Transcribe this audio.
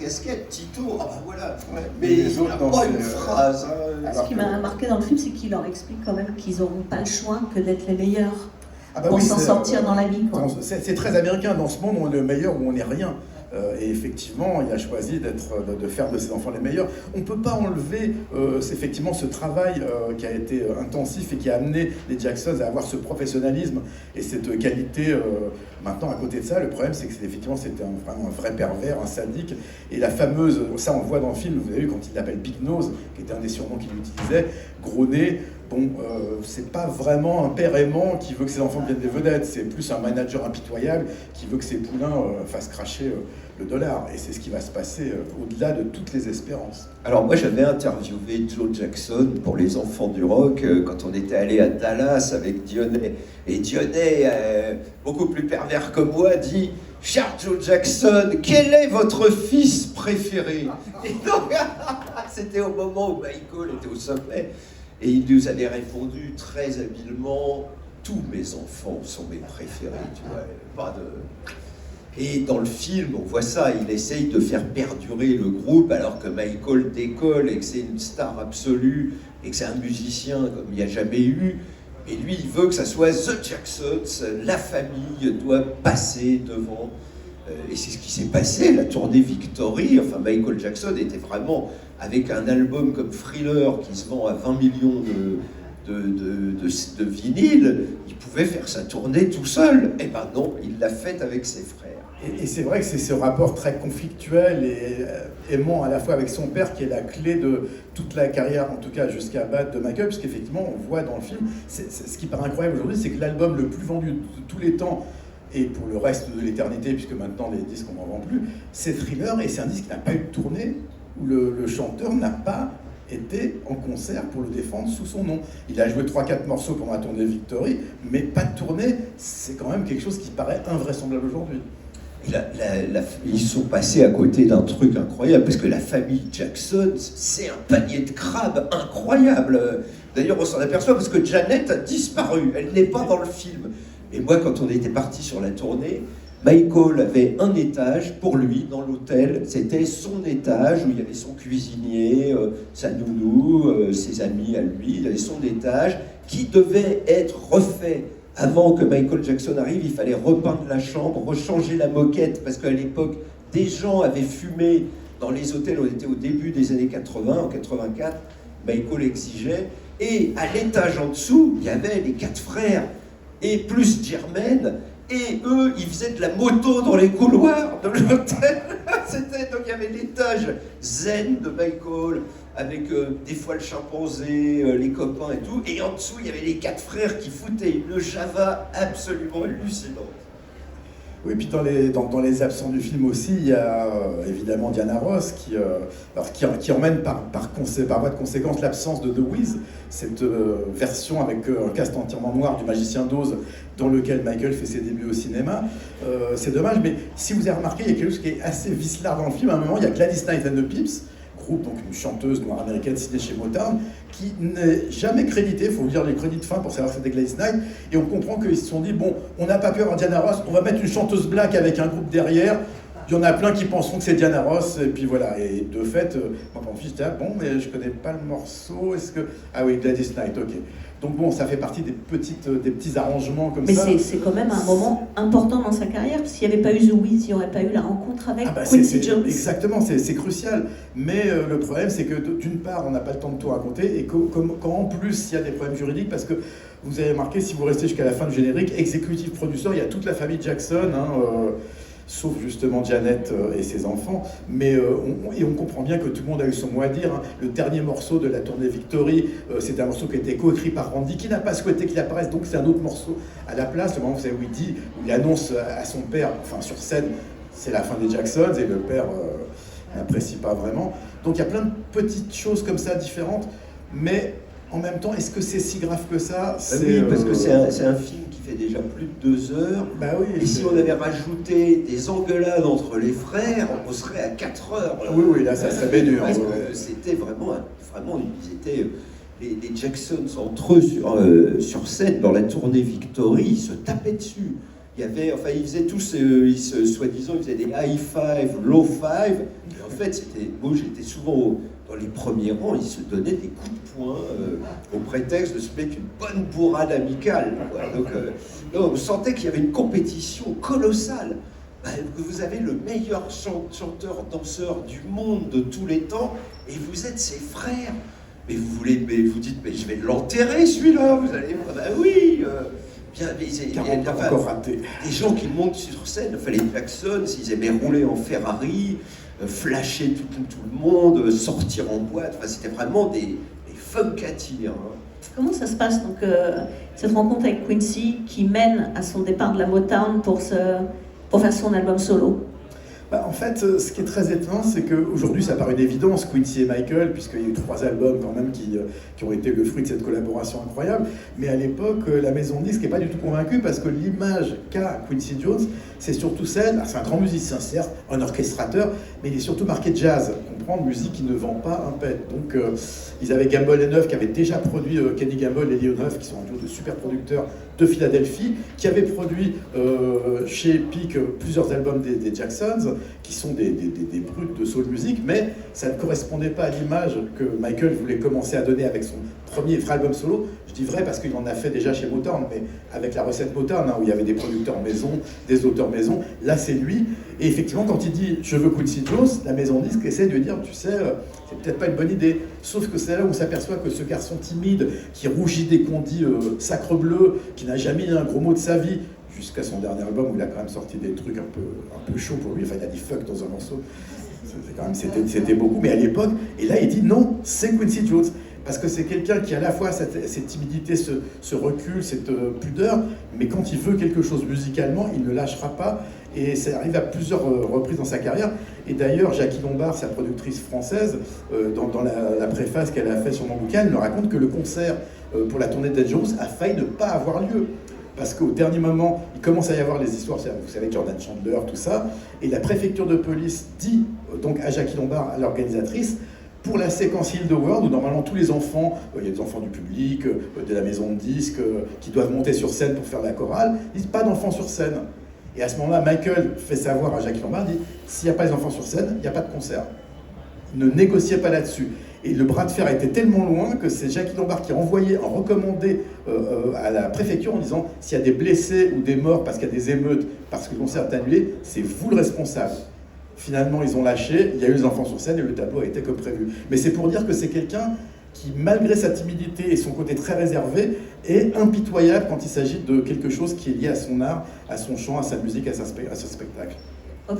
casquette, Tito, ah bah voilà. Ouais, Mais les il autres, n'a non, pas c'est, une phrase. Ce qui m'a marqué dans le film, c'est qu'il leur explique quand même qu'ils n'auront pas le choix que d'être les meilleurs pour s'en sortir dans la vie. C'est très américain. Dans ce monde, on est le meilleur ou on n'est rien. Et effectivement, il a choisi de faire de ses enfants les meilleurs. On ne peut pas enlever effectivement ce travail qui a été intensif et qui a amené les Jacksons à avoir ce professionnalisme et cette qualité. Maintenant, à côté de ça, le problème, c'est que effectivement, c'était vraiment un vrai pervers, un sadique. Et la fameuse, ça on le voit dans le film, vous avez vu quand il l'appelle Big Nose, qui était un des surnoms qu'il utilisait, gros nez. Bon, c'est pas vraiment un père aimant qui veut que ses enfants deviennent des vedettes, c'est plus un manager impitoyable qui veut que ses poulains fassent cracher le dollar. Et c'est ce qui va se passer au-delà de toutes les espérances. Alors moi j'avais interviewé Joe Jackson pour les enfants du rock quand on était allé à Dallas avec Dionnet. Et Dionnet, beaucoup plus pervers que moi, dit « Cher Joe Jackson, quel est votre fils préféré ?» Et donc, c'était au moment où Michael était au sommet. Et il nous avait répondu très habilement « Tous mes enfants sont mes préférés, tu vois, pas de... » Et dans le film, on voit ça, il essaye de faire perdurer le groupe alors que Michael décolle et que c'est une star absolue et que c'est un musicien comme il n'y a jamais eu. Et lui, il veut que ça soit The Jacksons, la famille doit passer devant. Et c'est ce qui s'est passé, la tournée Victory. Enfin, Michael Jackson était vraiment, avec un album comme Thriller qui se vend à 20 millions de vinyles, il pouvait faire sa tournée tout seul. Eh ben non, il l'a faite avec ses frères. Et c'est vrai que c'est ce rapport très conflictuel et aimant à la fois avec son père qui est la clé de toute la carrière, en tout cas jusqu'à Bad de Michael, puisqu'effectivement on voit dans le film, ce qui paraît incroyable aujourd'hui, c'est que l'album le plus vendu de tous les temps, et pour le reste de l'éternité, puisque maintenant les disques on n'en vend plus, c'est Thriller, et c'est un disque qui n'a pas eu de tournée, où le chanteur n'a pas été en concert pour le défendre sous son nom. Il a joué 3-4 morceaux pendant la tournée Victory, mais pas de tournée, c'est quand même quelque chose qui paraît invraisemblable aujourd'hui. Ils sont passés à côté d'un truc incroyable, parce que la famille Jackson, c'est un panier de crabes incroyable. D'ailleurs, on s'en aperçoit parce que Janet a disparu, elle n'est pas dans le film. Et moi, quand on était parti sur la tournée, Michael avait un étage pour lui dans l'hôtel, c'était son étage où il y avait son cuisinier, sa nounou, ses amis à lui, il avait son étage qui devait être refait. Avant que Michael Jackson arrive, il fallait repeindre la chambre, rechanger la moquette, parce qu'à l'époque, des gens avaient fumé dans les hôtels, on était au début des années 80, en 84, Michael exigeait, et à l'étage en dessous, il y avait les 4 frères, et plus Jermaine, et eux, ils faisaient de la moto dans les couloirs de l'hôtel. Donc il y avait l'étage zen de Michael, avec des fois le chimpanzé, les copains et tout, et en dessous il y avait les 4 frères qui foutaient une java absolument hallucinante. Oui, puis dans les absents du film aussi, il y a évidemment Diana Ross qui emmène par voie de conséquence l'absence de The Wiz, cette version avec un cast entièrement noir du Magicien d'Oz dans lequel Michael fait ses débuts au cinéma. C'est dommage, mais si vous avez remarqué, il y a quelque chose qui est assez vicelard dans le film. À un moment, il y a Gladys Knight and the Pips, groupe, donc une chanteuse noire américaine signée chez Motown, qui n'est jamais créditée, il faut vous dire les crédits de fin pour savoir que c'était Gladys Knight, et on comprend qu'ils se sont dit, bon, on n'a pas pu avoir Diana Ross, on va mettre une chanteuse black avec un groupe derrière, il y en a plein qui penseront que c'est Diana Ross, et puis voilà, et de fait, moi mon fils disait, ah bon, mais je connais pas le morceau, est-ce que... Ah oui, Gladys Knight, ok. Donc bon, ça fait partie des petits arrangements comme ça. Mais c'est quand même un moment important dans sa carrière, parce qu'il n'y avait pas eu The Wiz, il n'y aurait pas eu la rencontre avec Quincy Jones. Exactement, c'est crucial. Mais le problème, c'est que d'une part, on n'a pas le temps de tout raconter, et quand en plus, il y a des problèmes juridiques, parce que vous avez remarqué, si vous restez jusqu'à la fin du générique, executive producer, il y a toute la famille Jackson, sauf justement Janet et ses enfants, mais on comprend bien que tout le monde a eu son mot à dire. Le dernier morceau de la tournée Victory, c'est un morceau qui a été coécrit par Randy, qui n'a pas souhaité qu'il apparaisse, donc c'est un autre morceau à la place. Le moment où il annonce à son père, enfin sur scène, c'est la fin des Jacksons, et le père n'apprécie pas vraiment. Donc il y a plein de petites choses comme ça différentes, mais en même temps, est-ce que c'est si grave que ça? Oui, parce que c'est un film qui fait déjà plus de 2 heures. Bah oui, et si on avait rajouté des engueulades entre les frères, on serait à 4 heures. Oui, là, ça serait bien dur. Parce que c'était vraiment, ils étaient... Les Jacksons entre eux sur scène, dans la tournée Victory, ils se tapaient dessus. il y avait, enfin, ils faisaient tous, soi-disant, ils faisaient des high five, low five. Et en fait, c'était, moi, j'étais souvent dans les premiers rangs, ils se donnaient des coups de poing au prétexte de se mettre une bonne bourrade amicale. Donc, on sentait qu'il y avait une compétition colossale. Vous avez le meilleur chanteur, danseur du monde de tous les temps, et vous êtes ses frères. Mais vous dites, mais je vais l'enterrer celui-là. Vous allez, oui. Bien, encore raté. Des gens qui montent sur scène, enfin les Jackson, s'ils aimaient rouler en Ferrari, flasher tout le monde, sortir en boîte. Enfin, c'était vraiment des funkatiers. Hein. Comment ça se passe donc cette rencontre avec Quincy qui mène à son départ de la Motown pour faire son album solo? En fait, ce qui est très étonnant, c'est qu'aujourd'hui, ça paraît une évidence, Quincy et Michael, puisqu'il y a eu 3 albums quand même qui ont été le fruit de cette collaboration incroyable. Mais à l'époque, la maison de disques n'est pas du tout convaincue, parce que l'image qu'a Quincy Jones, c'est surtout celle, c'est un grand musicien certes, un orchestrateur, mais il est surtout marqué jazz, comprendre, musique qui ne vend pas un pet. Donc ils avaient Gamble et Neuf qui avaient déjà produit Kenny Gamble et Leo Neuf, qui sont un duo de super producteurs de Philadelphie, qui avaient produit chez Epic plusieurs albums des Jacksons, qui sont des brutes de soul music, mais ça ne correspondait pas à l'image que Michael voulait commencer à donner avec son premier vrai album solo. Je dis vrai parce qu'il en a fait déjà chez Motown, mais avec la recette Motown, hein, où il y avait des producteurs maison, des auteurs maison, là c'est lui. Et effectivement, quand il dit « je veux Quincy Jones », la maison de disque essaie de dire « tu sais, c'est peut-être pas une bonne idée ». Sauf que c'est là où on s'aperçoit que ce garçon timide, qui rougit dès qu'on dit « sacre bleu », qui n'a jamais eu un gros mot de sa vie, jusqu'à son dernier album où il a quand même sorti des trucs un peu chauds pour lui, enfin il a dit fuck dans un morceau, c'était beaucoup, mais à l'époque, et là il dit non, c'est Quincy Jones, parce que c'est quelqu'un qui a à la fois cette timidité, ce recul, cette pudeur, mais quand il veut quelque chose musicalement, il ne lâchera pas, et ça arrive à plusieurs reprises dans sa carrière. Et d'ailleurs, Jackie Lombard, sa productrice française, dans la préface qu'elle a fait sur mon bouquin, elle me raconte que le concert pour la tournée d'Ed Jones a failli ne pas avoir lieu. Parce qu'au dernier moment, il commence à y avoir les histoires, vous savez, Jordan Chandler, tout ça, et la préfecture de police dit donc à Jackie Lombard, à l'organisatrice, pour la séquence Heal the World, où normalement tous les enfants, il y a des enfants du public, de la maison de disques, qui doivent monter sur scène pour faire la chorale, ils disent pas d'enfants sur scène. Et à ce moment-là, Michael fait savoir à Jackie Lombard, dit, s'il n'y a pas les enfants sur scène, il n'y a pas de concert. Il ne négociait pas là-dessus. Et le bras de fer était tellement loin que c'est Jackie Lombard qui a envoyé un recommandé à la préfecture en disant s'il y a des blessés ou des morts parce qu'il y a des émeutes, parce que le concert est annulé, c'est vous le responsable. Finalement, ils ont lâché, il y a eu les enfants sur scène et le tableau a été comme prévu. Mais c'est pour dire que c'est quelqu'un qui, malgré sa timidité et son côté très réservé, est impitoyable quand il s'agit de quelque chose qui est lié à son art, à son chant, à sa musique, à son spectacle.